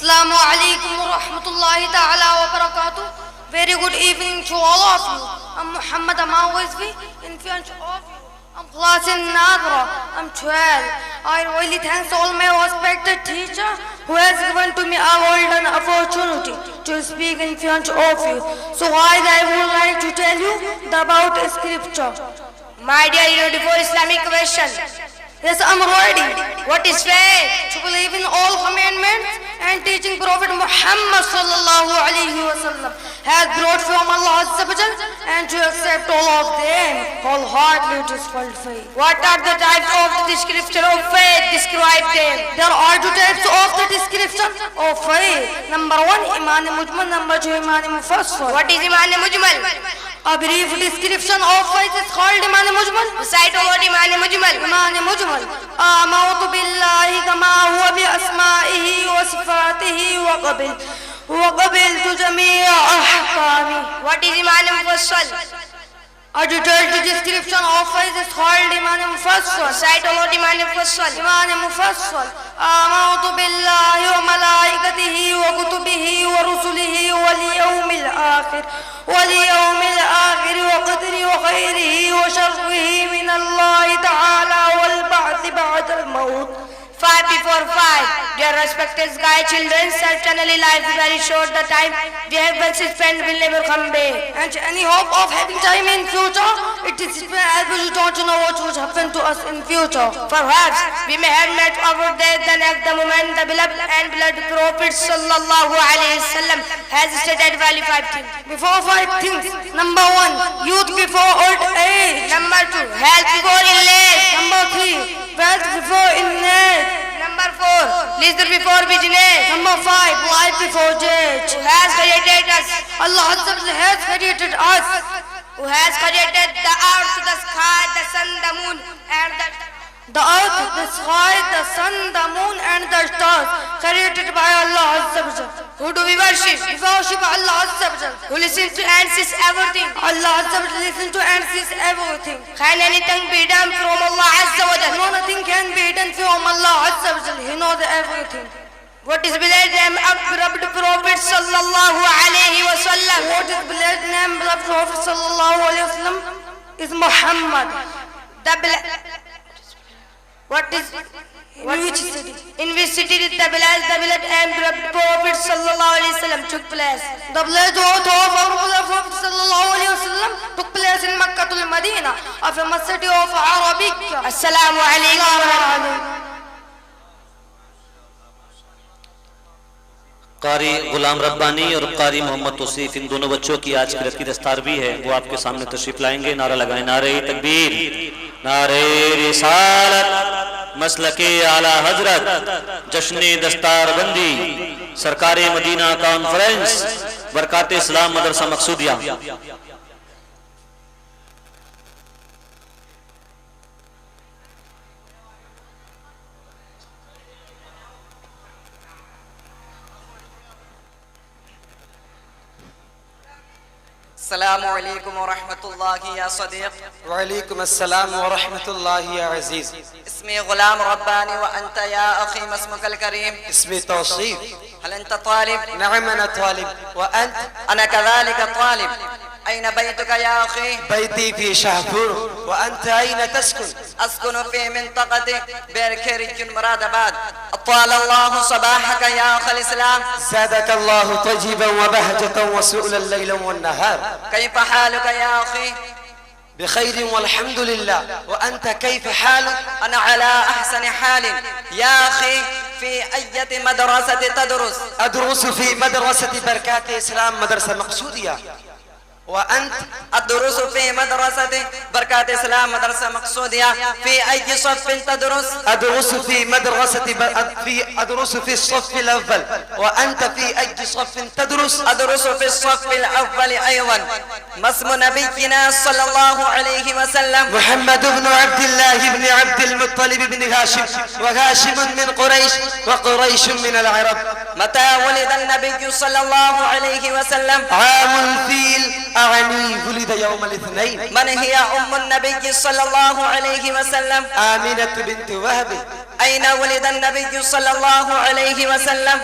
Assalamu alaikum wa rahmatullahi ta'ala wa barakatuh. Very good evening to all of you. I'm Muhammad Amawazvi, in front of you. I'm class in Nadra. I'm 12. I really thank all my respected teacher who has given to me a golden opportunity to speak in front of you. So I would like to tell you about scripture. My dear, you know before Islamic question. Yes, I'm ready. What is faith? To believe in all commandments and teaching Prophet Muhammad sallallahu alaihi wasallam has brought from Allah Azza wa Jal, and to accept all of them wholeheartedly, it is called faith. What are the types of the description of faith? Describe them. There are two types of the description of faith. Number one, Iman Mujmal. Number two, Iman Mufassal. What is Iman Mujmal? A brief description of faith is called Iman Mujmal. Recite about Iman Mujmal. Iman Mujmal. آمنت بالله كما هو بأسمائه وصفاته وقبلت جميع أحكامه. What is Iman Mufassal? A detailed description of faith is called Iman Mufassal. Recite about Iman Mufassal. Iman Mufassal. آمنت بالله وملائكته وكتبه ورسله واليوم الآخر وقدر وخيره وشره من الله تعالى والبعث بعد الموت. 5 before 5. Dear respected guide children, certainly life is very short. The time we have well spent will never come back. And any hope of having time in future, it is as we don't know what will happen to us in future. Perhaps we may have met our death the next the moment the beloved and blood Prophet sallallahu alaihi wasallam has stated value 5 things. Before 5 things. Number 1, youth before old age. Number 2, health before illness. Number 3, wealth before illness. Number 4, leisure before business. Number 5, life before death. Who has created us? Allah Azza wa Jalla has created us. Who has created the earth, the sky, the sun, the moon, and the earth, the sky, the sun, the moon, and the stars, created by Allah Azza wa Jalla. Who do we worship? We worship Allah Azza wa Jalla. Who listens to and sees everything? Allah Azza wa Jalla listens to and sees everything. Can anything be done from Allah Azza wa Jalla? No, nothing can be done from Allah Azza wa Jalla. He knows everything. What is beloved name of beloved Prophet sallallahu alaihi wasallam? What is beloved name of Prophet sallallahu alaihi wasallam is Muhammad. What is which city? In which city did the beloved and beloved Prophet sallallahu alaihi wasallam took place? The beloved of our Prophet sallallahu alaihi wasallam took place in Makkah al-Madinah, a famous city of Arabic. Assalamu alaikum. قاری غلام ربانی اور قاری محمد توصیف ان دونوں بچوں کی آج کی رات کی دستار بھی ہے، وہ آپ کے سامنے تشریف لائیں گے. نعرہ لگائیں، نعرہ تکبیر، نعرہ رسالت، مسلک اعلیٰ حضرت، جشن دستار بندی، سرکار مدینہ کانفرنس، برکات اسلام مدرسہ مقصودیہ. السلام علیکم ورحمۃ اللہ یا صدیق. وعلیکم السلام ورحمۃ اللہ یا عزیز. اسمی غلام ربانی وانت یا اخی ما اسمک الکریم؟ اسمی توصیف. هل انت طالب؟ نعم انا طالب. وانت؟ انا كذلك طالب. أين بيتك يا أخي؟ بيتي في شهبور. وأنت أين تسكن؟ أسكن في منطقة بيركيري مرادباد. أطال الله صباحك يا أخ الإسلام. زادك الله طيبا وبهجة وسؤلا ليلا والنهار. كيف حالك يا أخي؟ بخير والحمد لله. وأنت كيف حالك؟ أنا على أحسن حال. يا أخي في أي مدرسة تدرس؟ أدرس في مدرسة بركات إسلام مدرسة مقصودية. وأنت؟ أدرس في مدرسة بركات إسلام مدرسة مقصودية. في أي صف تدرس؟ أدرس في أدرس في الصف الأول. وأنت في أي صف تدرس؟ أدرس في الصف الأول أيضا. ما اسم نبينا صلى الله عليه وسلم؟ محمد بن عبد الله بن عبد المطلب بن هاشم، وهاشم من قريش، وقريش من العرب. متى ولد النبي صلى الله عليه وسلم؟ عام الفيل، أعني ولد يوم الاثنين. من هي أم النبي صلى الله عليه وسلم؟ آمنة بنت وهب. أين ولد النبي صلى الله عليه وسلم؟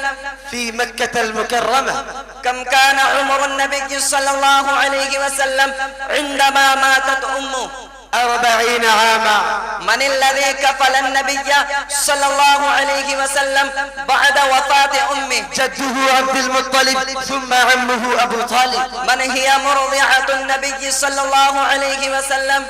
في مكة المكرمة. كم كان عمر النبي صلى الله عليه وسلم عندما ماتت أمه؟ 40 عاما. من الذي كفل النبي صلى الله عليه وسلم بعد وفاة أمه؟ جده عبد المطلب ثم عمه أبو طالب. من هي مرضعة النبي صلى الله عليه وسلم؟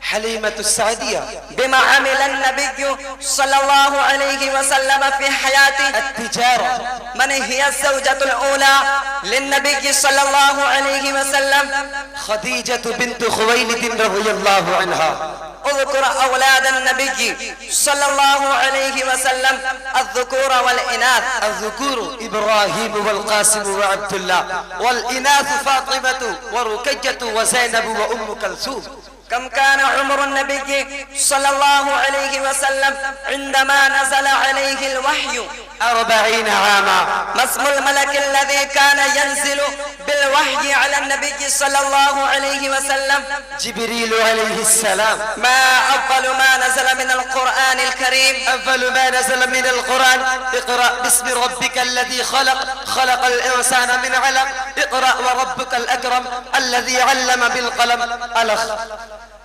حليمة السعدية. بما عمل النبي صلى الله عليه وسلم في حياته؟ التجارة. من هي الزوجة الأولى للنبي صلى الله عليه وسلم؟ خديجة بنت خويلد رضي الله عنها. اذكر أولاد النبي صلى الله عليه وسلم الذكور والإناث. الذكور إبراهيم والقاسم وعبد الله، والإناث فاطمة وركية وزينب وأم كلثوم. كم كان عمر النبي صلى الله عليه وسلم عندما نزل عليه الوحي؟ 40 عاما. ما اسم الملك الذي كان ينزل بالوحي على النبي صلى الله عليه وسلم؟ جبريل عليه السلام. ما أفضل ما نزل من القرآن الكريم؟ أفضل ما نزل من القرآن اقرأ باسم ربك الذي خلق، خلق الإنسان من علق. اقرأ وربك الأكرم الذي علم بالقلم. ألخ.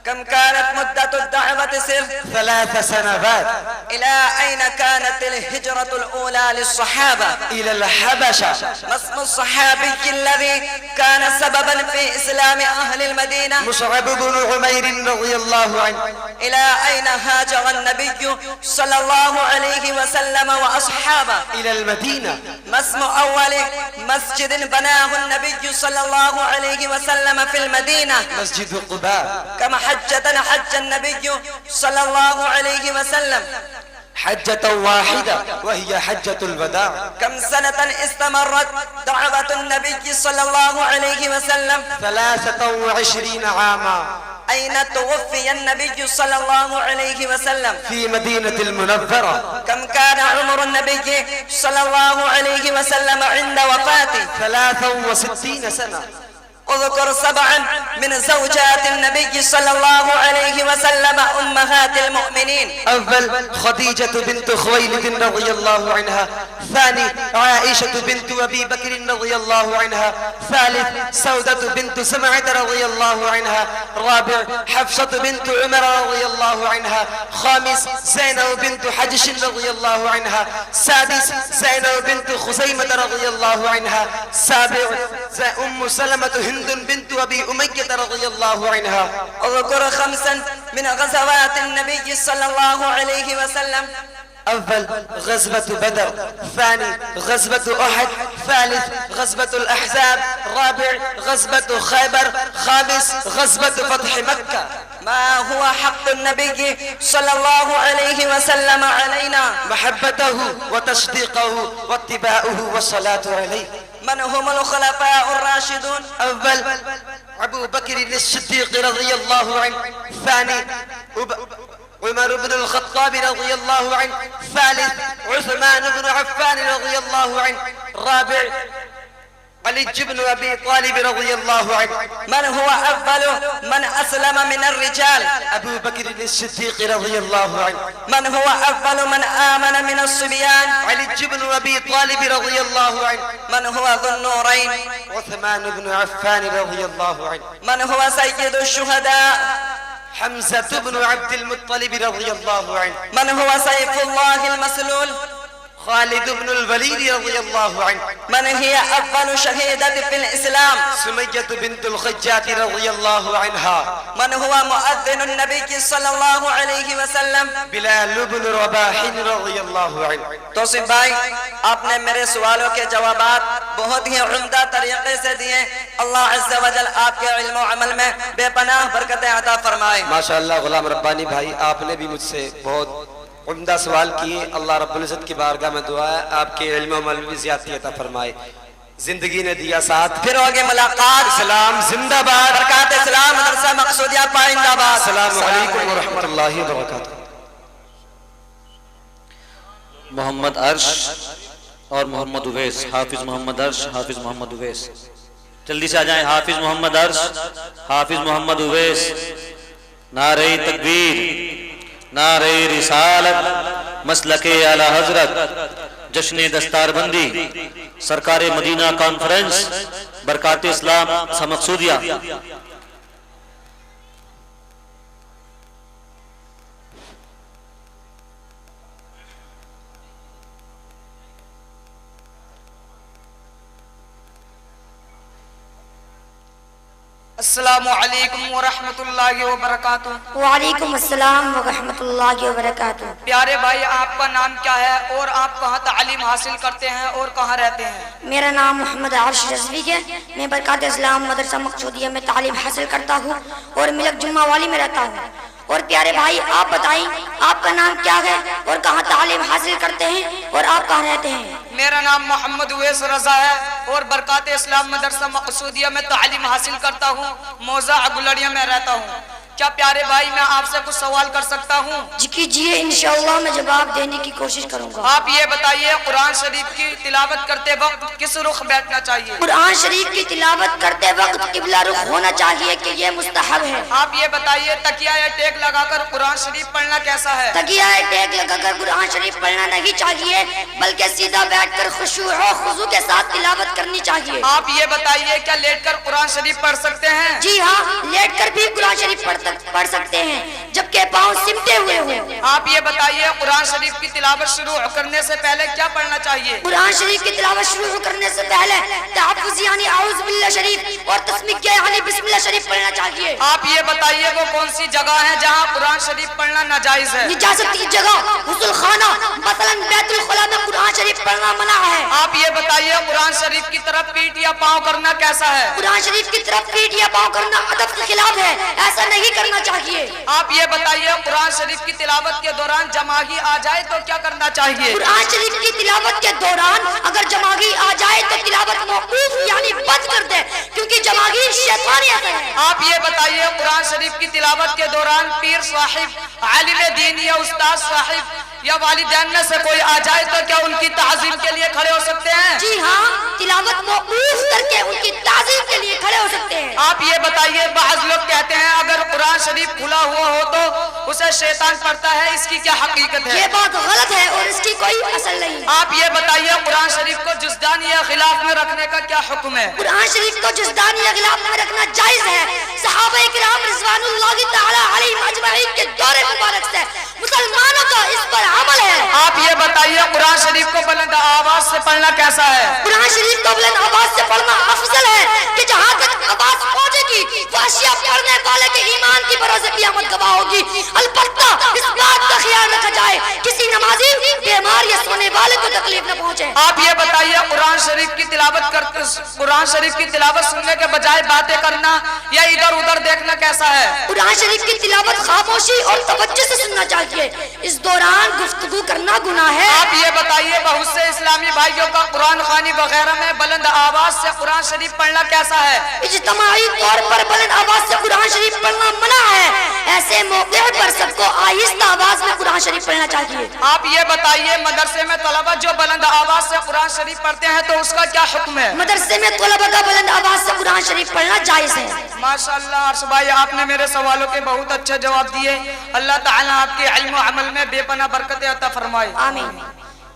كم كانت مدة الدعوة سر؟ 3 سنوات. إلى أين كانت الهجرة الأولى للصحابة؟ إلى الحبشة. ما اسم الصحابي الذي كان سببا في إسلام أهل المدينة؟ مصعب بن عمير رضي الله عنه. إلى أين هاجر النبي صلى الله عليه وسلم وأصحابه؟ إلى المدينة. ما اسم أول مسجد بناه النبي صلى الله عليه وسلم في المدينة؟ مسجد قباء. كم حجة حج النبي صلى الله عليه وسلم؟ حجة واحدة وهي حجة الوداع. كم سنة استمرت دعوة النبي صلى الله عليه وسلم؟ 23 عاما. أين توفي النبي صلى الله عليه وسلم؟ في مدينة المنورة. كم كان عمر النبي صلى الله عليه وسلم عند وفاته؟ 63 سنة. اذكر 7 من زوجات النبي صلى الله عليه وسلم أمهات المؤمنين. أول خديجة بنت خويلد رضي الله عنها. ثاني عائشة بنت أبي بكر رضي الله عنها. ثالث سودة بنت سمعة رضي الله عنها. رابع حفصة بنت عمر رضي الله عنها. خامس زينب بنت حجش رضي الله عنها. سادس زينب بنت خزيمة رضي الله عنها. سابع أم سلمة هند بنت أبي أمية رضي الله عنها. اذكر 5 من غزوات النبي صلى الله عليه وسلم. أول غزوة بدر. ثاني غزوة أحد. ثالث غزوة الأحزاب. رابع غزوة خيبر. خامس غزوة فتح مكة. ما هو حق النبي صلى الله عليه وسلم علينا؟ محبته وتصديقه واتباعه والصلاة عليه. من هم الخلفاء الراشدون؟ أول أبو بكر الصديق رضي الله عنه. ثاني عمر بن الخطاب رضي الله عنه. ثالث عثمان بن عفان رضي الله عنه. رابع علي بن أبي طالب رضي الله عنه. من هو أفضل من أسلم من الرجال؟ أبو بكر الصديق رضي الله عنه. من هو أفضل من آمن من الصبيان؟ علي بن أبي طالب رضي الله عنه. من هو ذو النورين؟ عثمان بن عفان رضي الله عنه. من هو سيد الشهداء؟ حمزة بن عبد المطلب رضي الله عنه. من هو سيف الله المسلول؟ خالد بن الوليد رضي الله عنه. من هي أفضل شهيدة في الإسلام؟ سمية بنت الخجات رضي الله عنها. من هو مؤذن النبي صلى الله عليه وسلم؟ بلال بن رباح رضي الله عنه. توصیف بھائی آپ نے میرے سوالوں کے جوابات بہت ہی عمدہ طریقے سے دیے. اللہ عز و جل آپ کے علم و عمل میں بے پناہ برکتیں عطا فرمائے. ماشاءاللہ غلام ربانی بھائی آپ نے بھی مجھ سے بہت عمدہ سوال کیے. اللہ رب العزت کی بارگاہ میں دعا ہے آپ کے علم و عمل میں زیادتی عطا فرمائے. زندگی نے دیا ساتھ، پھر ہوگی ملاقات. اسلام زندہ باد. برکات اسلام مدرسہ مقصودیہ پائندہ باد. السلام علیکم ورحمۃ اللہ وبرکاتہ. محمد عرش اور محمد اویس. حافظ محمد عرش، حافظ محمد اویس جلدی سے آ جائیں. حافظ محمد عرش، حافظ محمد اویس. نعرہ تکبیر، نعرہ رسالت، مسلک اعلی حضرت جشن دستار بندی سرکار مدینہ کانفرنس برکات اسلام سمقصودیہ السلام علیکم ورحمۃ اللہ وبرکاتہ۔ وعلیکم السلام ورحمۃ اللہ وبرکاتہ۔ پیارے بھائی، آپ کا نام کیا ہے اور آپ کہاں تعلیم حاصل کرتے ہیں اور کہاں رہتے ہیں؟ میرا نام محمد عارش رضوی ہے، میں برکات اسلام مدرسہ مقصودیہ میں تعلیم حاصل کرتا ہوں اور ملک جمعہ والی میں رہتا ہوں۔ اور پیارے بھائی، آپ بتائیں آپ کا نام کیا ہے اور کہاں تعلیم حاصل کرتے ہیں اور آپ کہاں رہتے ہیں؟ میرا نام محمد اویس رضا ہے اور برکات اسلام مدرسہ مقصودیہ میں تعلیم حاصل کرتا ہوں، موضع گلڑیا میں رہتا ہوں۔ کیا پیارے بھائی میں آپ سے کچھ سوال کر سکتا ہوں؟ جی کیجیے، انشاءاللہ میں جواب دینے کی کوشش کروں گا۔ آپ یہ بتائیے، قرآن شریف کی تلاوت کرتے وقت کس رخ بیٹھنا چاہیے؟ قرآن شریف کی تلاوت کرتے وقت قبلہ رخ ہونا چاہیے کہ یہ مستحب ہے؟ آپ یہ بتائیے، تکیہ یا ٹیک لگا کر قرآن شریف پڑھنا کیسا ہے؟ تکیہ ٹیک لگا کر قرآن شریف پڑھنا نہیں چاہیے، بلکہ سیدھا بیٹھ کر خشوع و خضوع کے ساتھ تلاوت کرنی چاہیے۔ آپ یہ بتائیے، کیا لیٹ کر قرآن شریف پڑھ سکتے ہیں؟ جی ہاں، لیٹ کر بھی قرآن شریف پڑھ سکتے ہیں جبکہ پاؤں سمٹے ہوئے ہوں۔ آپ یہ بتائیے، قرآن شریف کی تلاوت شروع کرنے سے پہلے کیا پڑھنا چاہیے؟ قرآن شریف کی تلاوت شروع کرنے سے پہلے تحفظ یعنی اعوذ باللہ شریف اور تسمیہ یعنی بسم اللہ شریف پڑھنا چاہیے۔ آپ یہ بتائیے، وہ کون سی جگہ ہے جہاں قرآن شریف پڑھنا ناجائز ہے؟ نجاست کی جگہ غسل خانہ مثلا بیت الخلاء میں قرآن شریف پڑھنا منع ہے۔ آپ یہ بتائیے، قرآن شریف کی طرف پیٹ یا پاؤں کرنا کیسا ہے؟ قرآن شریف کی طرف پیٹ یا پاؤں کرنا ادب کے خلاف ہے، ایسا نہیں کرنا چاہیے۔ آپ یہ بتائیے، قرآن شریف کی تلاوت کے دوران جماغی آ جائے تو کیا کرنا چاہیے؟ قرآن شریف کی تلاوت کے دوران اگر جماغی آ جائے تو تلاوت موقوف یعنی بند کر دے، کیونکہ جماغی شیطانی اثر ہے۔ آپ یہ بتائیے، قرآن شریف کی تلاوت کے دوران پیر صاحب، عالم دین یا استاد صاحب یا والدین میں سے کوئی آ جائے تو کیا ان کی تعظیم کے لیے کھڑے ہو سکتے ہیں؟ جی ہاں، تلاوت موقوف کر کے ان کی تعظیم کے لیے کھڑے ہو سکتے ہیں۔ آپ یہ بتائیے، بعض لوگ کہتے ہیں اگر قرآن شریف کھلا ہوا ہو تو اسے شیطان پڑھتا ہے، اس کی کیا حقیقت ہے؟ یہ بات غلط ہے اور اس کی کوئی اصل نہیں۔ آپ یہ بتائیے، قرآن شریف کو جزدان یا غلاف میں رکھنے کا کیا حکم ہے؟ قرآن شریف کو جزدان یا غلاف میں رکھنا جائز ہے۔ صحابہ کرام رضوان اللہ تعالی علیہم اجمعین کے دور مبارک سے مسلمانوں کا اس پر عمل ہے۔ آپ یہ بتائیے، قرآن شریف کو بلند آواز سے پڑھنا کیسا ہے؟ قرآن شریف کو بلند آواز سے پڑھنا افضل ہے کہ جہاں تک آواز پہنچے گی وہ اشیاء پڑھنے والے کے ایمان کی بروز قیامت گواہ ہوگی۔ البتہ اس بات کا خیال رکھا جائے کسی نمازی بیمار یا سونے والے کو تکلیف نہ پہنچے۔ آپ یہ بتائیے، قرآن شریف کی تلاوت کرتے قرآن شریف کی تلاوت سننے کے بجائے باتیں کرنا یا ادھر ادھر دیکھنا کیسا ہے؟ قرآن شریف کی تلاوت خاموشی اور توجہ سے سننا چاہیے، اس دوران گفتگو کرنا گناہ ہے۔ آپ یہ بتائیے، بہت سے اسلامی بھائیوں کا قرآن خوانی وغیرہ میں بلند آواز سے قرآن شریف پڑھنا کیسا ہے؟ اجتماعی طور پر بلند آواز سے قرآن شریف پڑھنا منع ہے، ایسے موقع پر سب کو آہستہ آواز میں قرآن شریف پڑھنا چاہیے۔ آپ یہ بتائیے، مدرسے میں طلبہ جو بلند آواز سے قرآن شریف پڑھتے ہیں تو اس کا کیا حکم ہے؟ مدرسے میں طلبہ کا بلند آواز سے قرآن شریف پڑھنا جائز ہے۔ ماشاءاللہ عرش بھائی، آپ نے میرے سوالوں کے بہت اچھے جواب دیے۔ اللہ تعالیٰ آپ کے علم و عمل میں بے پناہ برکت عطا فرمائے۔ آمین۔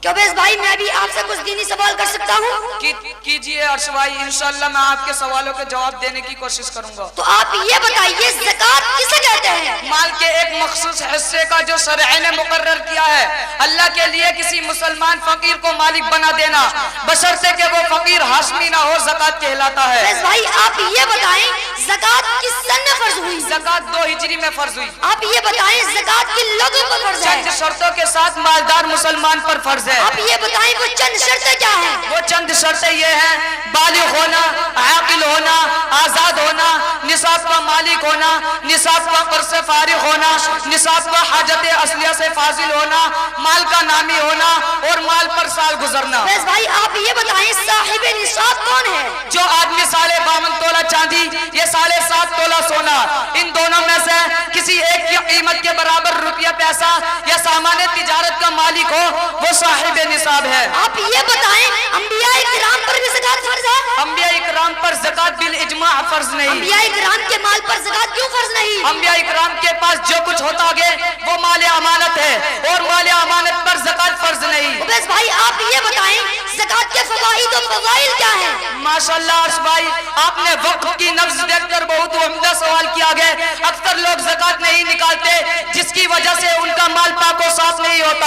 کیا بیس بھائی، میں بھی آپ سے کچھ دینی سوال کر سکتا ہوں؟ کیجئے عرش بھائی، انشاءاللہ میں آپ کے سوالوں کے جواب دینے کی کوشش کروں گا۔ تو آپ یہ بتائیے، زکوٰۃ کسے کہتے ہیں؟ مال کے ایک مخصوص حصے کا جو شرع نے مقرر کیا ہے اللہ کے لیے کسی مسلمان فقیر کو مالک بنا دینا، بشرطے کہ وہ فقیر ہاشمی نہ ہو، زکوٰۃ کہلاتا ہے۔ بیس بھائی آپ یہ بتائیں، زکوٰۃ کس سن میں فرض ہوئی؟ زکوٰۃ 2 ہجری میں فرض ہوئی۔ آپ یہ بتائیں، زکوٰۃ کن لوگوں پر فرض ہے؟ چند شرطوں کے ساتھ مالدار مسلمان پر فرض ہے۔ آپ یہ بتائیں وہ چند شرطیں کیا ہیں؟ وہ چند شرطیں یہ ہیں: بالغ ہونا، عاقل ہونا، آزاد ہونا، نصاب کا مالک ہونا، نصاب کا قرض سے فارغ ہونا، نصاب کا حاجت اصلیہ سے فاضل ہونا، مال کا نامی ہونا اور مال پر سال گزرنا۔ بیس بھائی آپ یہ بتائیں، صاحب نصاب کون ہے؟ جو آدمی 52 تولہ چاندی یا 7.5 تولہ سونا، ان دونوں میں سے کسی ایک کی قیمت کے برابر روپیہ پیسہ یا سامان تجارت کا مالک ہو، وہ صاحب نصاب ہے۔ آپ یہ بتائیں، انبیاء کرام پر بھی زکوٰۃ فرض ہے؟ انبیاء اکرام پر زکات بالاجماع فرض نہیں؟ انبیاء کرام کے مال پر زکات کیوں فرض نہیں؟ انبیاء اکرام کے پاس جو کچھ ہوتا گے وہ مال امانت ہے اور مال امانت پر زکات فرض نہیں۔ عبیس بھائی آپ یہ بتائیں زکات کے فوائد و فضائل کیا ہیں؟ ماشاءاللہ عرش بھائی آپ نے وقف کی نبض دیکھ کر بہت عمدہ سوال کیا گیا۔ اکثر لوگ زکات نہیں نکالتے جس کی وجہ سے ان کا مال پاک و صاف نہیں ہوتا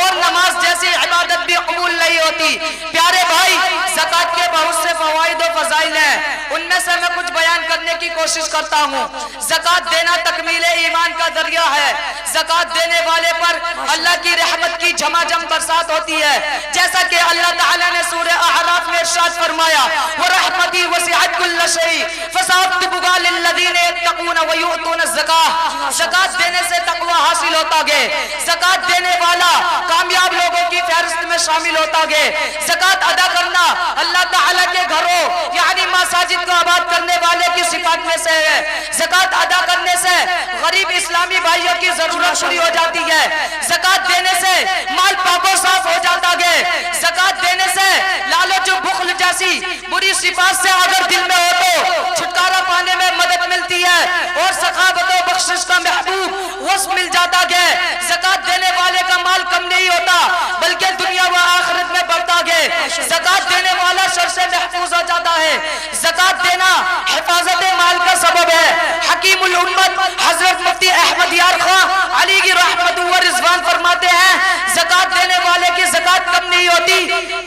اور نماز جیسی عبادت بھی قبول نہیں ہوتی۔ پیارے بھائی زکات کے بہت سے فوائد و فضائل ہیں، ان میں سے میں کچھ بیان کرنے کی کوشش کرتا ہوں۔ زکات دینا تکمیل ایمان کا ذریعہ ہے۔ زکات دینے والے پر اللہ کی رحمت کی جھما جم برسات ہوتی ہے، جیسا کہ اللہ تعالیٰ نے سورہ اعراف میں ارشاد فرمایا وَرَحْمَتِي وَسِعَتْ كُلَّ شَيْءٍ فَسَأُكْتِبُهَا لِلَّذِينَ يَتَّقُونَ وَيُؤْتُونَ الزَّكَاةَ۔ زکات دینے سے تقوی حاصل ہوتا گے، زکات دینے والا کامیاب لوگوں کی فہرست میں شامل ہوتا گے۔ زکات ادا کرنا اللہ تعالیٰ کے گھروں یعنی مساجد کو آباد کرنے والے کی صفات میں سے ہے۔ زکات ادا کرنے سے غریب اسلامی بھائیوں کی ضرورت پوری ہو جاتی ہے۔ زکات دینے سے مال پاک و صاف ہو جاتا ہے۔ زکات دینے سے لالچ و بخل جیسی بری صفات سے اگر دل میں ہو تو چھٹکارا پانے میں مدد ملتی ہے اور سخاوت و بخشش کا محبوب وصف مل جاتا ہے۔ زکات دینے والے کا مال کم نہیں ہوتا بلکہ دنیا و آخرت میں بڑھتا ہے۔ زکات دینے والا شر سے محفوظ ہو جاتا ہے۔ زکات دینا حفاظت مال کا سبب ہے۔ حکیم الامت حضرت مفتی احمد یار خان علی کی رحمت و رضوان فرماتے ہیں زکات دینے والے کی زکات کم نہیں ہوتی،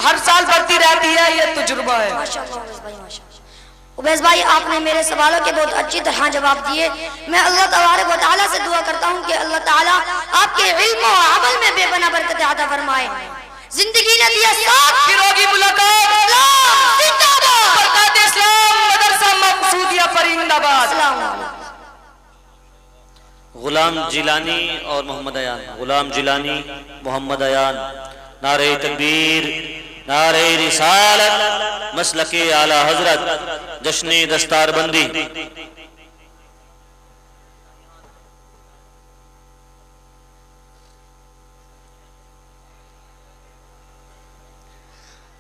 ہر سال بڑھتی رہتی ہے، یہ تجربہ ہے۔ عبیس بھائی آپ نے میرے سوالوں کے بہت اچھی طرح جواب دیے۔ میں اللہ تبارک و تعالیٰ سے دعا کرتا ہوں کہ اللہ تعالیٰ آپ کے علم و عمل میں بے پناہ برکت عطا فرمائے۔ زندگی نے دیا ساتھ، پھر ہوگی ملاقات۔ اسلام زندہ باد۔ برکات اسلام مدرسہ مقصودیہ فرید آباد۔ السلام علیکم۔ غلام جیلانی اور محمد ایان، غلام جیلانی محمد ایان، نعرہ تکبیر، نعرہ رسالت، مسلک اعلی حضرت، جشن دستار بندی۔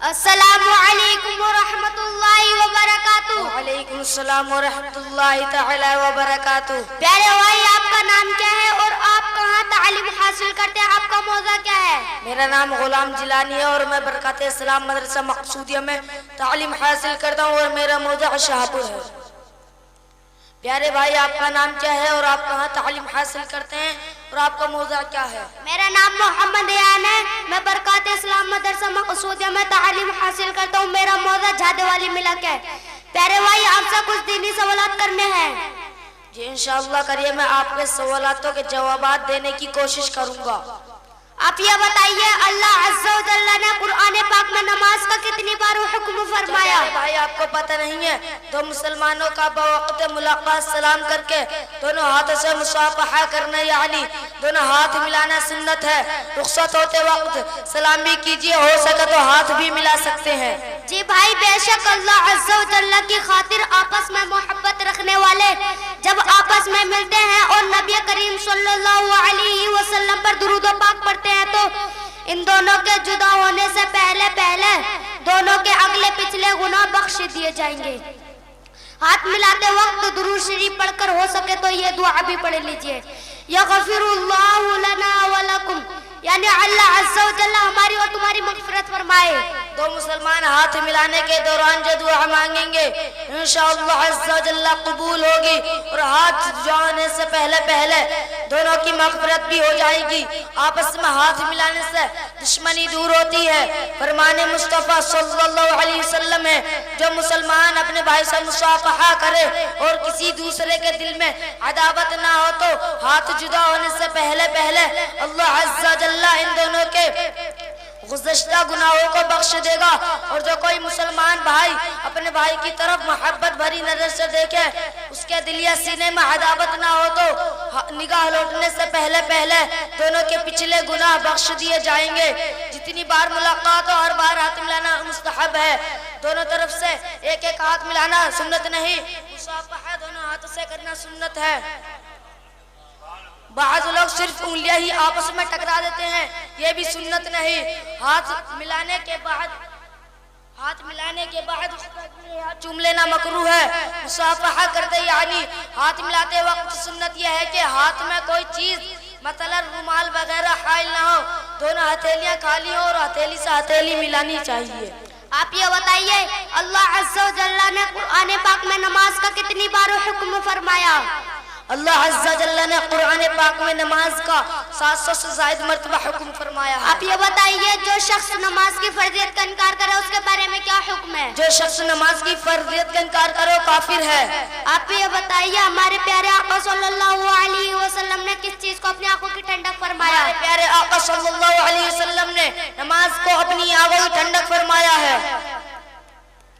السلام علیکم ورحمۃ اللہ وبرکاتہ۔ وعلیکم السلام ورحمۃ اللہ تعالی وبرکاتہ۔ پیارے بھائی آپ کا نام کیا ہے اور آپ کہاں تعلیم حاصل کرتے ہیں؟ آپ کا موضوع کیا ہے؟ میرا نام غلام جیلانی ہے اور میں برکات اسلام مدرسہ مقصودیہ میں تعلیم حاصل کرتا ہوں اور میرا موضوع شاہپور ہے۔ پیارے بھائی آپ کا نام کیا ہے اور آپ کہاں تعلیم حاصل کرتے ہیں اور آپ کا موضوع کیا ہے؟ میرا نام محمد ایان ہے، میں برکات اسلام مدرسہ مقصودیہ میں تعلیم حاصل کرتا ہوں، میرا موضوع جھاڑے والی ملک ہے۔ پیارے بھائی آپ سے کچھ دینی سوالات کرنے ہیں۔ جی انشاءاللہ کریے، میں آپ کے سوالاتوں کے جوابات دینے کی کوشش کروں گا۔ آپ یہ بتائیے اللہ عز و جل نے قرآن پاک میں نماز کا کتنی بار حکم فرمایا؟ بھائی آپ کو پتہ نہیں ہے، دو مسلمانوں کا بوقت ملاقات سلام کر کے دونوں ہاتھوں سے مصافحہ کرنا یعنی دونوں ہاتھ ملانا سنت ہے۔ رخصت ہوتے وقت سلام بھی کیجیے، ہو سکے تو ہاتھ بھی ملا سکتے ہیں۔ جی بھائی بے شک اللہ عز و جل کی خاطر آپس میں محبت رکھنے والے جب آپس میں ملتے ہیں اور نبی کریم صلی اللہ علیہ وسلم پر درود و پاک پڑھتے ہیں تو ان دونوں کے جدا ہونے سے پہلے دونوں کے اگلے پچھلے گناہ بخش دیے جائیں گے۔ ہاتھ ملاتے وقت درود شریف پڑھ کر ہو سکے تو یہ دعا بھی پڑھ لیجئے، یغفر اللہ لنا ولکم، یعنی اللہ عز و جل ہماری اور تمہاری مغفرت فرمائے۔ دو مسلمان ہاتھ ملانے کے دوران جو دعا مانگیں گے انشاءاللہ عز و جل قبول ہوگی اور ہاتھ جانے سے پہلے دونوں کی مغفرت بھی ہو جائے گی۔ آپس میں ہاتھ ملانے سے دشمنی دور ہوتی ہے۔ فرمان مصطفیٰ صلی اللہ علیہ وسلم ہے جو مسلمان اپنے بھائی سے مصافحہ کرے اور کسی دوسرے کے دل میں عداوت نہ ہو تو ہاتھ جدا ہونے سے پہلے اللہ عز و جل ان دونوں کے گزشتہ گناہوں کو بخش دے گا۔ اور جو کوئی مسلمان بھائی اپنے بھائی کی طرف محبت بھری نظر سے دیکھے، اس کے دل یا سینے میں عداوت نہ ہو تو نگاہ لوٹنے سے پہلے دونوں کے پچھلے گناہ بخش دیے جائیں گے۔ جتنی بار ملاقات ہو ہر بار ہاتھ ملانا مستحب ہے۔ دونوں طرف سے ایک ہاتھ ملانا سنت نہیں، مصافحہ دونوں ہاتھوں سے کرنا سنت ہے۔ بعض لوگ صرف انگلیاں ہی آپس میں ٹکرا دیتے ہیں، یہ بھی سنت نہیں۔ ہاتھ ملانے کے بعد اس پر اپنے ہاتھ چوم لینا مکروہ ہے. مصافحہ کرتے یعنی ہاتھ ملاتے وقت سنت یہ ہے کہ ہاتھ میں کوئی چیز مثلا رومال وغیرہ حائل نہ ہو, دونوں ہتھیلیاں خالی ہوں اور ہتھیلی سے ہتھیلی ملانی چاہیے. آپ یہ بتائیے اللہ عز و جل نے قرآن پاک میں نماز کا کتنی بار حکم فرمایا؟ اللہ عز و جل نے قرآن پاک میں نماز کا 700 سے زائد مرتبہ حکم فرمایا ہے. آپ یہ بتائیے جو شخص نماز کی فرضیت کا انکار کرے اس کے بارے میں کیا حکم ہے؟ جو شخص نماز کی فرضیت کا انکار کرے وہ کافر ہے. آپ یہ بتائیے ہمارے پیارے آقا صلی اللہ علیہ وسلم نے کس چیز کو اپنی آنکھوں کی ٹھنڈک فرمایا؟ ہمارے پیارے آقا صلی اللہ علیہ وسلم نے نماز کو اپنی آنکھوں کی ٹھنڈک فرمایا ہے.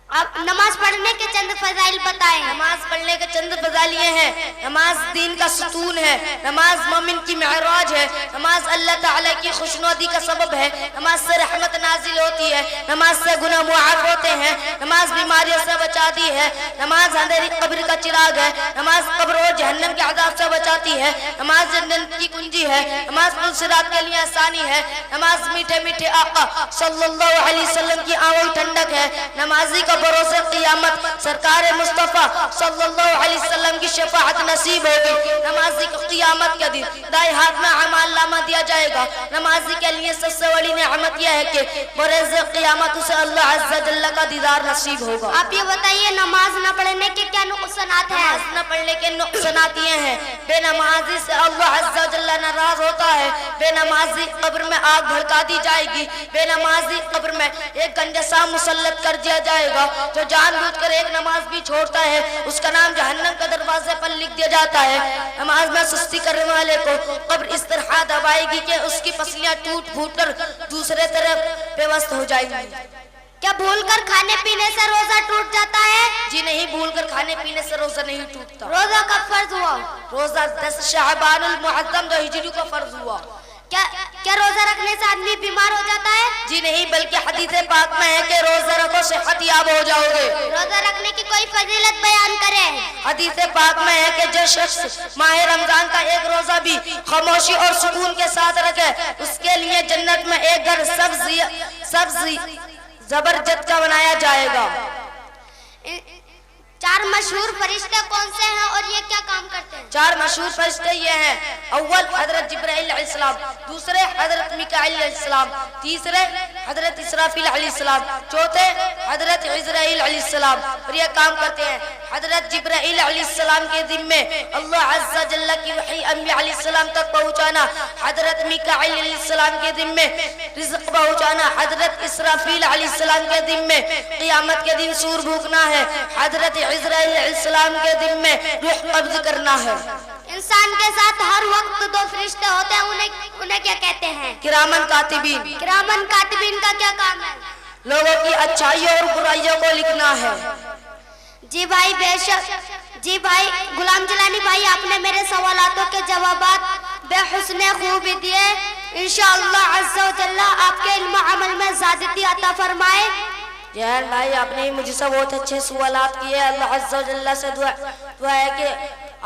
آپ نماز پڑھنے کے چند فضائل بتائیں. نماز پڑھنے کے چند فضائل یہ ہیں: نماز دین کا ستون ہے, نماز مومن کی معراج ہے, نماز اللہ تعالیٰ کی خوشنودی کا سبب ہے, نماز سے رحمت نازل ہوتی ہے, نماز سے گناہ معاف ہوتے ہیں, نماز بیماریوں سے بچاتی ہے, نماز اندھیری قبر کا چراغ ہے, نماز قبر اور جہنم کے عذاب سے بچاتی ہے, نماز جنت کی کنجی ہے, نماز پل صراط کے لیے آسانی ہے, نماز میٹھے میٹھے آقا صلی اللہ علیہ وسلم کی آنکھوں کی ٹھنڈک ہے, نمازی کا بروز قیامت سرکار مصطفیٰ صلی اللہ علیہ وسلم کی شفاعت نصیب ہوگی. نمازی کو قیامت کے دن دائیں ہاتھ میں اعمال نامہ دیا جائے گا. نمازی کے لیے سب سے بڑی نعمت یہ ہے کہ بروز قیامت اسے اللہ عز و جل کا دیدار نصیب ہوگا. آپ یہ بتائیے نماز نہ پڑھنے کے کیا نقصانات ہیں؟ نماز نہ پڑھنے کے نقصانات یہ ہیں: بے نمازی سے اللہ عز و جل ناراض ہوتا ہے, بے نمازی قبر میں آگ بھڑکا دی جائے گی, بے نمازی قبر میں ایک گنجسا مسلط کر دیا جائے گا. جو جان بوجھ کر ایک نماز بھی چھوڑتا ہے اس کا نام جہنم کے دروازے پر لکھ دیا جاتا ہے. نماز میں سستی کرنے والے کو قبر اس طرح دبائے گی کہ اس کی پسلیاں ٹوٹ پھوٹ کر دوسرے طرف پیوست ہو جائیں گی. کیا بھول کر کھانے پینے سے روزہ ٹوٹ جاتا ہے؟ جی نہیں, بھول کر کھانے پینے سے روزہ نہیں ٹوٹتا. روزہ کب فرض ہوا؟ روزہ 10 شعبان المعظم جو ہجری کو فرض ہوا. کیا روزہ رکھنے سے آدمی بیمار ہو جاتا ہے؟ جی نہیں, بلکہ حدیث پاک میں ہے کہ روزہ رکھو صحت یاب ہو جاؤ گے. روزہ رکھنے کی کوئی فضیلت بیان کرے. حدیث پاک میں ہے کہ جو شخص ماہ رمضان کا ایک روزہ بھی خاموشی اور سکون کے ساتھ رکھے اس کے لیے جنت میں ایک گھر سبز زبرجد کا بنایا جائے گا. 4 مشہور فرشتے کون سے ہیں اور یہ کیا کام کرتے ہیں؟ 4 مشہور فرشتے یہ ہیں: اول حضرت جبرائیل علیہ السلام, دوسرے حضرت میکائیل علیہ السلام, تیسرے حضرت اسرافیل علیہ السلام, چوتھے حضرت عزرائیل علیہ السلام. اور یہ کام کرتے ہیں: حضرت جبرائیل علیہ السلام کے ذمے اللہ عز و جل کی وحی انبیاء علیہ السلام تک پہنچانا, حضرت میکائیل علیہ السلام کے ذمے رزق پہنچانا, حضرت اسرافیل علیہ السلام کے ذمے قیامت کے دن سور بھونکنا ہے, حضرت عزرائیل علیہ السلام کے ذمے روح قبض کرنا ہے. انسان کے ساتھ ہر وقت 2 فرشتے ہوتے ہیں, انہیں کیا کہتے ہیں؟ کرامن کاتبین. کرامن کاتبین کا کیا کام ہے؟ لوگوں کی اچھائیوں اور برائیوں کو لکھنا ہے. جی بھائی, بے شک. جی بھائی غلام جیلانی بھائی, آپ نے میرے سوالاتوں کے جوابات بے حسن خوبی دیے. انشاءاللہ عز و جل آپ کے علم و عمل میں زیادتی عطا فرمائے. جہان بھائی, آپ نے مجھ سے بہت اچھے سوالات کیے. اللہ عز و جل سے دعا ہے کہ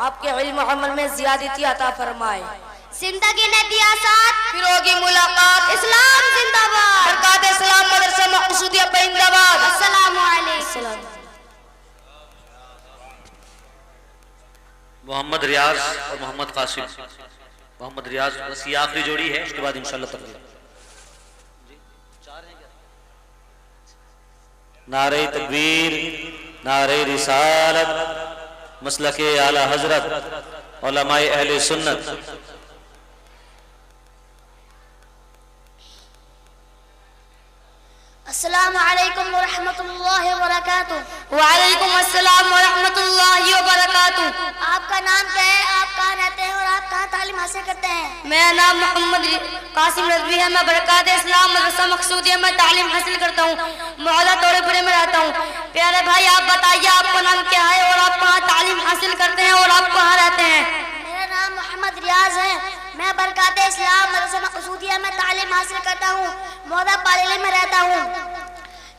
آپ کے علم و عمل میں زیادتی عطا فرمائے. زندگی نے دیا ساتھ, پھر ہوگی ملاقات. اسلام زندہ باد. برکات اسلام مدرسہ مقصودیہ زندہ باد. السلام علیکم. محمد ریاض اور محمد قاسم. محمد ریاض بس یہ آخری جوڑی ہے, اس کے بعد انشاءاللہ تقریر. نعرہ تکبیر, نعرہ رسالت, مسلک اعلی حضرت, علماء اہل سنت. السلام علیکم ورحمۃ اللہ وبرکاتہ. وعلیکم السلام ورحمۃ اللہ وبرکاتہ. آپ کا نام کیا ہے, آپ کہاں رہتے ہیں اور آپ کہاں تعلیم حاصل کرتے ہیں؟ میرا نام محمد قاسم رضوی ہے, میں برکات اسلام مدرسہ مقصودیہ میں تعلیم حاصل کرتا ہوں, محلہ توڑے پورے میں رہتا ہوں. پیارے بھائی آپ بتائیے آپ کا نام کیا ہے اور آپ کہاں تعلیم حاصل کرتے ہیں اور آپ کہاں رہتے ہیں؟ میرا نام محمد ریاض ہے, میں برکات اسلام مدرسہ مقصودیہ میں تعلیم حاصل کرتا ہوں, محلہ پالیلی میں رہتا ہوں.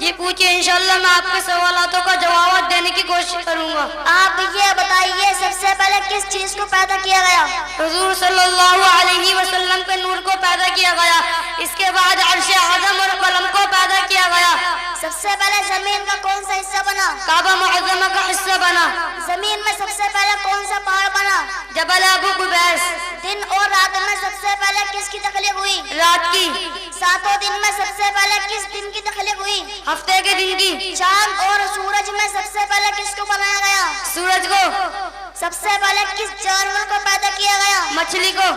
جی پوچھئے، انشاءاللہ میں آپ کے سوالاتوں کا جوابات دینے کی کوشش کروں گا۔ آپ یہ بتائیے سب سے پہلے کس چیز کو پیدا کیا گیا؟ حضور صلی اللہ علیہ وسلم کے نور کو پیدا کیا گیا، اس کے بعد عرش اعظم اور قلم کو پیدا کیا گیا، سب سے پہلے زمین کا کون سا حصہ بنا؟ کعبہ معظمہ کا حصہ بنا، زمین میں سب سے پہلے کون سا پہاڑ بنا؟ جبل ابو قبیس، دن اور رات میں سب سے پہلے کس کی تخلیق ہوئی؟ رات کی، ساتوں دن میں سب سے پہلے کس دن کی تخلیق ہوئی؟ ہفتے کے دن کی، چاند اور سورج میں سب سے پہلے کس کو بنایا گیا؟ سورج کو، سب سے پہلے کس جانور کو پیدا کیا گیا؟ مچھلی کو،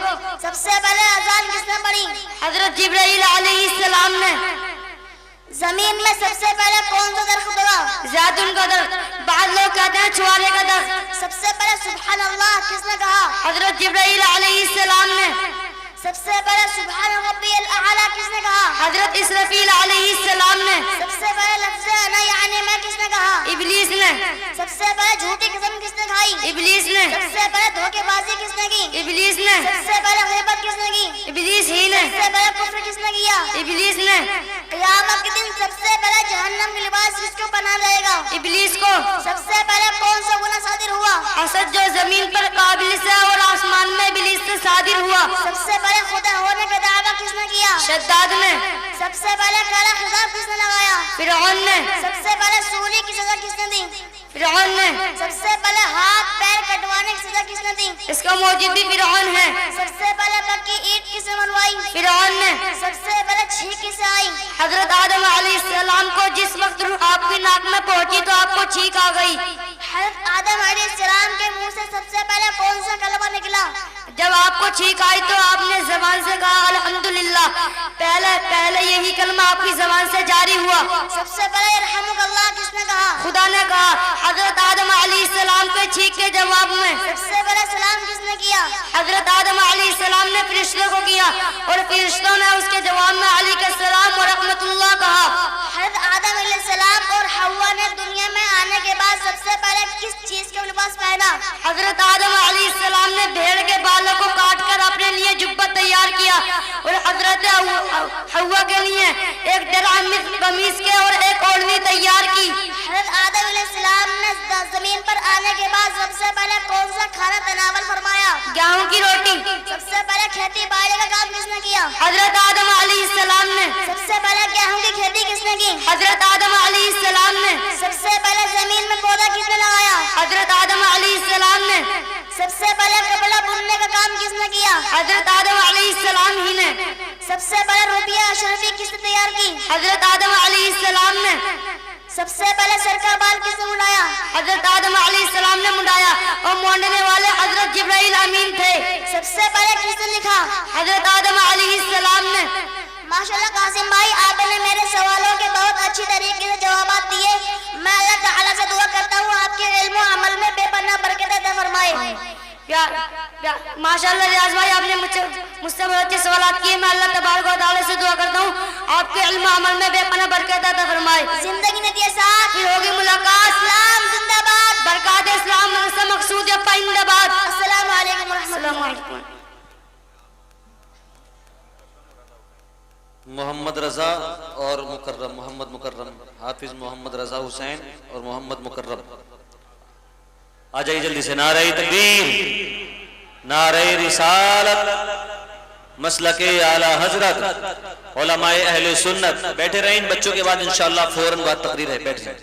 سب سے پہلے اذان کس نے پڑھی؟ حضرت جبرائیل علیہ السلام نے۔ زمین میں سب سے پہلے کون سا درخت ہوگا؟ زیتون کا درخت، بعض لوگ کہتے ہیں چھوارے کا درخت۔ سب سے پہلے سبحان اللہ کس نے کہا؟ حضرت جبرائیل علیہ السلام نے۔ سب سے پہلے سبحان ربی الاعلی کس نے کہا؟ حضرت اسرافیل علیہ السلام نے۔ سب سے پہلے لفظ انا یعنی میں کس نے کہا؟ ابلیس نے۔ سب سے پہلے جھوٹی قسم کس نے کھائی؟ ابلیس نے۔ سب سے پہلے دھوکے بازی کس نے کی؟ ابلیس نے۔ سب سے پہلے غیبت کس نے کی؟ ابلیس ہی نے۔ سب سے پہلے کفر کس نے کیا؟ ابلیس نے۔ قیامت کے دن سب سے پہلے جہنم کے لباس کس کو پہنا جائے گا؟ ابلیس کو۔ سب سے پہلے کون سا گناہ صادر ہوا؟ حسد جو زمین پر قابل سے اور آسمان میں ابلیس سے صادر ہوا۔ سب سے پہلے خدا ہونے کا دعویٰ کس نے کیا؟ شداد نے۔ سب سے پہلے کالا خضاب کس نے لگایا؟ فرعون نے۔ سب سے پہلے سولی کی سزا کس نے دی؟ فرعون نے۔ سب سے پہلے ہاتھ پیر کٹوانے کی سزا کس نے دی؟ اس کا موجد بھی فرعون ہے۔ سب سے پہلے پکی اینٹ کس نے مروائی؟ فرعون نے۔ سب سے پہلے چھینک کس سے آئی؟ حضرت آدم علیہ السلام کو جس وقت روح آپ کی ناک میں پہنچی تو آپ کو چھینک آ گئی۔ حضرت آدم علیہ السلام کے منہ سے سب سے پہلے کون سا کلمہ نکلا؟ جب آپ کو چھینک آئی تو آپ نے زبان سے کہا الحمدللہ، پہلے یہی کلمہ آپ کی زبان سے جاری ہوا۔ سب سے پہلے یرحمک اللہ کس نے کہا؟ خدا نے کہا۔ حضرت آدم علیہ السلام کے چھینک کے جواب میں سب سے پہلے سلام کس نے کیا؟ حضرت آدم علیہ السلام نے فرشتوں کو کیا اور فرشتوں نے اس کے جواب میں علیہ السلام و رحمت اللہ کہا۔ حضرت آدم علیہ السلام اور حوا نے دنیا میں آنے کے بعد سب سے پہلے کس چیز کا لباس پہنا؟ حضرت آدم علیہ السلام نے بھیڑ کے بالوں کو کاٹ کر اپنے لیے جبہ تیار کیا اور حضرت حوا کے لیے ایک درع قمیص کے اور ایک اوڑھنی تیار کی۔ حضرت آدم علیہ السلام نے زمین پر آنے کے بعد سب سے پہلے کون سا کھانا تناول فرمایا؟ گیہوں کی روٹی۔ سب سے پہلے کھیتی باڑی کا کام کس نے کیا؟ حضرت آدم علیہ السلام نے۔ سب سے پہلے گیہوں کی کھیتی کس نے کی؟ حضرت آدم علیہ السلام نے۔ سب سے پہلے زمین میں پودا کس نے لگایا؟ حضرت آدم علیہ السلام نے۔ سب سے پہلے کپڑا بننے کا کام کس نے کیا؟ حضرت آدم علیہ السلام ہی نے۔ سب سے پہلے روپیہ اشرفی کس نے تیار کی؟ حضرت آدم علیہ السلام نے۔ سب سے پہلے سر کا بال کس نے منڈایا؟ حضرت آدم علیہ السلام نے منڈایا اور مونڈنے والے حضرت جبرائیل امین تھے۔ سب سے پہلے کس نے لکھا؟ حضرت آدم علیہ السلام نے۔ ماشاءاللہ قاسم بھائی، آپ نے میرے سوالوں کے بہت اچھی طریقے سے جوابات دیے۔ میں اللہ تعالیٰ سے دعا کرتا ہوں آپ کے علم و عمل میں بے پناہ برکت عطا فرمائے۔ ماشاءاللہ ریاض بھائی، آپ نے مجھ سے بہت اچھے سوالات کیے۔ میں اللہ تبارک و تعالیٰ سے دعا کرتا ہوں آپ کے علم و عمل میں بے پناہ برکت عطا فرمائے۔ زندگی نے دیا ساتھ، پھر ہوگی ملاقات۔ اسلام زندہ باد، برکات اسلام مدرسہ مقصود اپا زندہ باد۔ السلام علیکم ورحمۃ اللہ۔ السلام علیکم۔ محمد رضا اور مکرم، محمد مکرم، حافظ محمد رضا حسین اور محمد مکرم آ جائیے جلدی سے۔ نعرہ تکبیر، نعرہ رسالت، مسلک اعلی حضرت، علماء اہل سنت۔ بیٹھے رہیں، ان بچوں کے بعد انشاءاللہ فوراً بعد تقریر ہے، بیٹھیں۔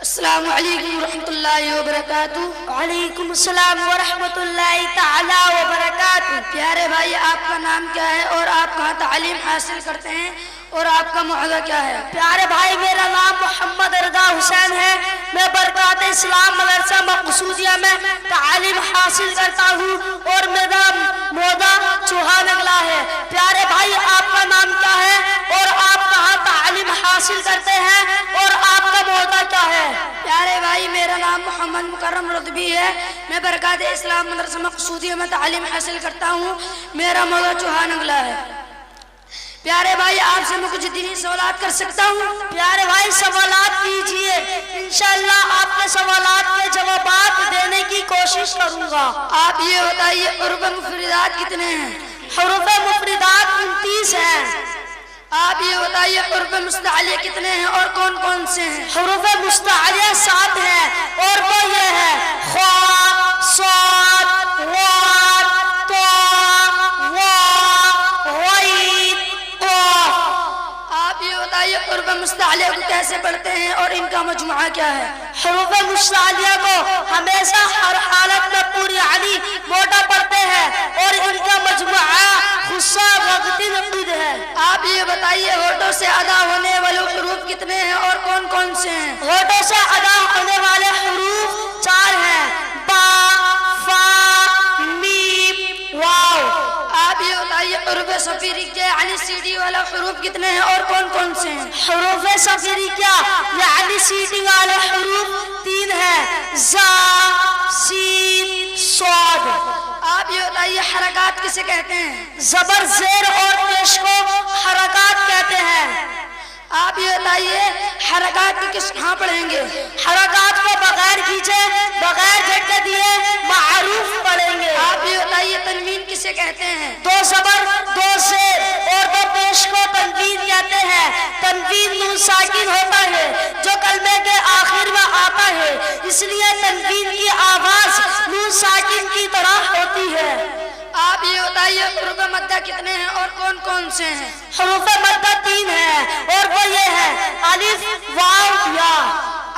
السلام علیکم ورحمۃ اللہ وبرکاتہ۔ وعلیکم السلام ورحمۃ اللہ تعالی وبرکاتہ۔ پیارے بھائی، آپ کا نام کیا ہے اور آپ کہاں تعلیم حاصل کرتے ہیں اور آپ کا معاہدہ کیا ہے؟ پیارے بھائی، میرا نام محمد رضا حسین ہے۔ میں برکات اسلام مدرسہ مقصودیہ میں تعلیم حاصل کرتا ہوں اور میرا معاہدہ چوہان اگلا ہے۔ پیارے بھائی، آپ کا نام کیا ہے اور آپ کہاں تعلیم حاصل کرتے ہیں اور آپ کا معاہدہ کیا ہے؟ پیارے بھائی، میرا نام محمد مکرم رضوی ہے۔ میں برکات اسلام مدرسہ مقصودیہ میں تعلیم حاصل کرتا ہوں۔ میرا معاہدہ چوہان اگلا ہے۔ پیارے بھائی، آپ سے میں کچھ دینی سوالات کر سکتا ہوں؟ پیارے بھائی، سوالات انشاءاللہ آپ کے سوالات کے جوابات دینے کی کوشش کروں گا۔ آپ یہ بتائیے حروف مفردات کتنے ہیں؟ حروف مفردات 29 ہیں۔ آپ یہ بتائیے حروف مستعلیہ کتنے ہیں اور کون کون سے ہیں؟ حروف مستعلیہ 7 ہیں اور وہ یہ ہے خا، صاد، واو، طا، وا، غین، قاف۔ آپ یہ بتائیے حروف مستعلیہ کو کیسے پڑھتے ہیں اور ان کا مجموعہ کیا ہے؟ حروف مستعلیہ کو ہمیشہ ہر حالت میں پوری علی موٹا پڑھتے ہیں اور ان کا مجموعہ خصہ وقتی نقید ہے۔ آپ یہ بتائیے ہونٹوں سے ادا ہونے والے حروف کتنے ہیں اور کون کون سے ہیں؟ ہونٹوں سے ادا ہونے والے حروف 4 ہیں، با، فا، میم، واو۔ آپ یہ بتائیے حروف صفیریہ یعنی سیدھی والا حروف کتنے ہیں اور کون کون سے ہیں؟ حروف صفیریہ یعنی سیدھی والے حروف 3 ہیں، زا، سین، صاد۔ آپ یہ بتائیے حرکات کسے کہتے ہیں؟ زبر، زیر اور پیش کو حرکات کہتے ہیں۔ آپ یہ بتائیے حرکات کی کس کہاں پڑھیں گے؟ حرکات کو بغیر کھینچے بغیر جھٹکے دیے معروف پڑھیں گے۔ آپ یہ بتائیے تنوین کسے کہتے ہیں؟ 2 زبر، 2 زیر اور 2 پیش کو تنوین کہتے ہیں۔ تنوین نون ساکن ہوتا ہے جو کلمے کے آخر میں آتا ہے، اس لیے تنوین کی آواز نون ساکن کی طرح ہوتی ہے۔ آپ یہ بتائیے حروف مدہ کتنے ہیں اور کون کون سے ہیں؟ حروف مدہ 3 ہیں اور وہ یہ ہے الف، واو، یا۔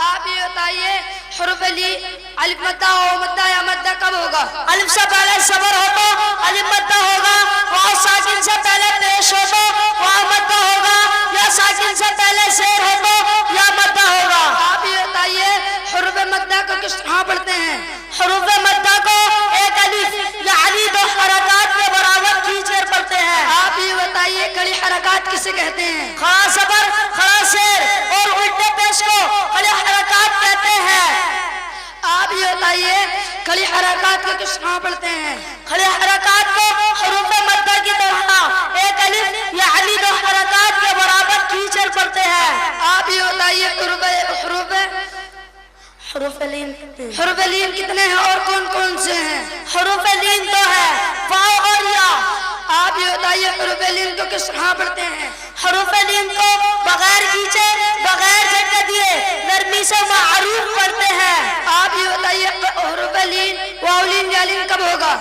آپ یہ بتائیے حروف الف مدہ او مدہ یا مدہ کب ہوگا؟ الف سے پہلے زبر ہو تو الف مدہ ہوگا، واو ساکن سے پہلے پیش ہو تو واو مدہ ہوگا، یا ساکن سے پہلے زیر ہو تو یا مدہ ہوگا۔ آپ یہ بتائیے حروف مدہ کو کس طرح پڑھتے ہیں؟ حروف مدہ کو ایک الف یعنی 2 حرکات کے برابر کھینچ کر پڑھتے ہیں۔ آپ یہ بتائیے کڑی حرکات کسے کہتے ہیں؟ کھڑا زبر، کھڑا زیر اور الٹے پیش کو کڑی حرکات کہتے ہیں۔ آپ یہ بتائیے کڑی حرکات کو کس طرح پڑھتے ہیں؟ کھڑی حرکات کو حروف مدہ کی طرح ایک الف یعنی 2 حرکات کے برابر کھینچ کر پڑھتے ہیں۔ آپ یہ بتائیے حروف لین کتنے ہیں اور کون کون سے ہیں؟ حروف لین 2 ہے، واو اور یا۔ آپ یہ بتائیے حروف لین کو کس طرح پڑھتے ہیں؟ حروف لین کو بغیر کھینچے بغیر جھٹکے دیے نرمی سے معروف پڑھتے ہیں۔ آپ یہ بتائیے حروف لین واو لین یا لین کب ہوگا؟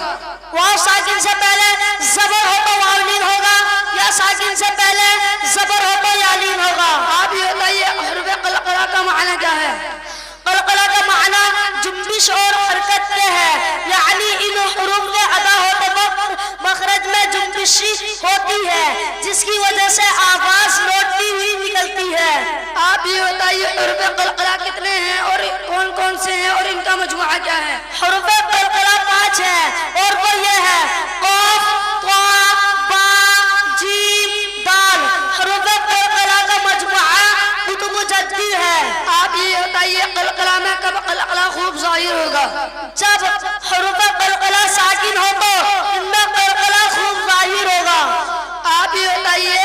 واو ساکن سے پہلے زبر ہو تو واو لین ہوگا، یا ساکن سے پہلے زبر ہو تو یا لین ہوگا۔ آپ یہ بتائیے حروف قلقلہ کا معنی کیا ہے؟ قلقلہ کا معنی جنبش اور حرکت کے ہے، یعنی ان حروف کے ادا ہوتے وقت مخرج میں جنبشی ہوتی ہے جس کی وجہ سے آواز لوٹتی ہوئی نکلتی ہے۔ آپ یہ بتائیے حروف قلقلہ کتنے ہیں اور کون کون سے ہیں اور ان کا مجموعہ کیا ہے؟ حروف قلقلہ 5 ہیں اور وہ یہ ہے قاف، طا، با، جیم، دال۔ حروف قلقلہ کا مجموعہ متجدد ہے۔ آپ یہ بتائیے قلقلہ میں کب قلقلہ خوب ظاہر ہوگا؟ جب حروف قلقلہ ساکن ہو تو ان میں قلقلہ خوب ظاہر ہوگا۔ آپ یہ بتائیے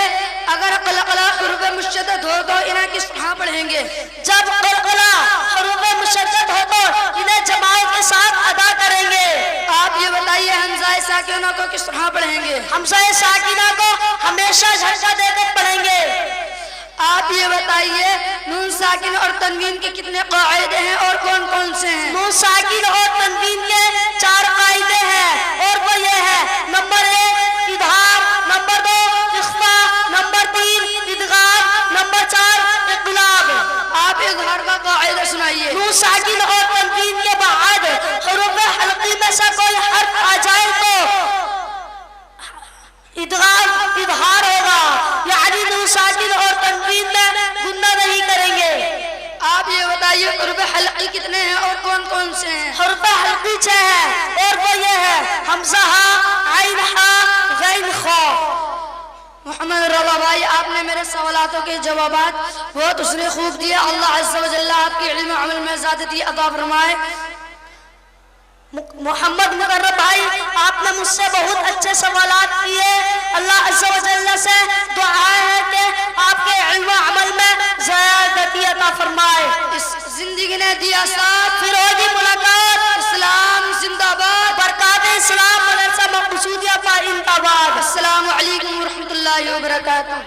اگر قلقلہ حروف مشدد ہو تو انہیں کس طرح پڑھیں گے؟ جب قلقلہ حروف مشدد ہو تو انہیں جماعت کے ساتھ ادا کریں گے۔ آپ یہ بتائیے حمزہ ساکنہ کو کس طرح پڑھیں گے؟ حمزہ ساکنہ کو ہمیشہ جھٹکا دے کر پڑھیں گے۔ آپ یہ بتائیے نون ساکن اور تنوین کے کتنے قاعدے ہیں اور کون کون سے ہیں؟ نون ساکن اور تنوین کے 4 قاعدے ہیں اور وہ یہ ہے نمبر 1 ادغام، نمبر 2 اخفاء، نمبر 3 ادغام، نمبر 4 اقلاب۔ آپ اظہار کا قاعدہ سنائیے۔ نون ساکن اور تنوین کے بعد حروف حلقی میں سے کوئی حرف آ جائے تو ادغام اظہار ہوگا، یعنی نون ساکن اور تنوین میں گنہ نہیں کریں گے۔ آپ یہ بتائیے حروف حلقی کتنے ہیں اور کون کون سے ہیں؟ حروف حلقی 6 ہیں اور وہ یہ ہے حمزہ ہا، عین ہا، غین خا۔ محمد رضا بھائی آپ نے میرے سوالاتوں کے جوابات بہت اس نے خوب دیے۔ اللہ عز و جل آپ کے علم و عمل میں زیادتی عطا فرمائے۔ محمد مقرب بھائی آپ نے مجھ سے بہت اچھے سوالات کیے۔ اللہ عز و جل سے دعا ہے کہ آپ کے علم و عمل میں زیادتی عطا فرمائے۔ اس زندگی نے دیا ساتھ، پھر ہوگی ملاقات، اسلام زندہ باد، برکات اسلام مدرسہ مقصودیہ پائندہ باد۔ السلام علیکم ورحمۃ اللہ وبرکاتہ۔